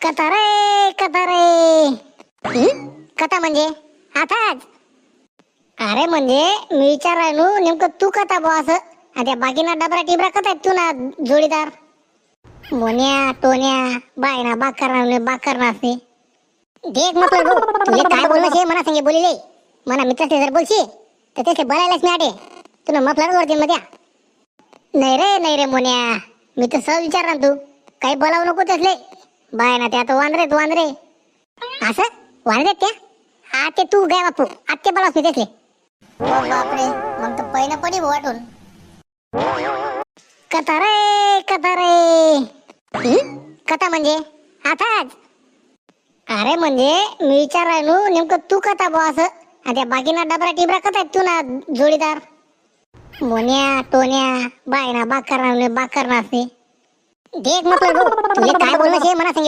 कथा रे कथा रे. कथा म्हणजे आताच. अरे म्हणजे मी विचारायलो नेमकं तू कथा बो असं. आणि त्या बाकीना डबरा टिबरा कथा तू ना जोडीदार. मोन्या टोन्या बायना बाकर नाचते. देख म्हटलं भाऊ तुले काय बोलणं शे मना संगे बोलिले. मना मित्राचे जर बोलशी तर त्याचे बोलायलाच मी आटे. तुला मफलर वरती मध्ये. नाही रे मोन्या. मी तर सहज विचारणार तू. काही बोलावं नको त्यासले. बाय ना त्या तो वांद्रे असं वांद्रे त्या. हा ते तू काय बापू आत्ते बोलावस मी त्यासले. बापरे मग तर पहिलं पडी वाटून. कथा रे. कथा म्हणजे आताच. अरे म्हणजे मी विचारायलो नेमकं तू कथा बो असं. आणि त्या बाकीना डबरा टिबरा कथा तू ना जोडीदार. मोन्या टोन्या बायना बाकर नाचते. देख म्हटलं भाऊ तुले काय बोलणं शे मना संगे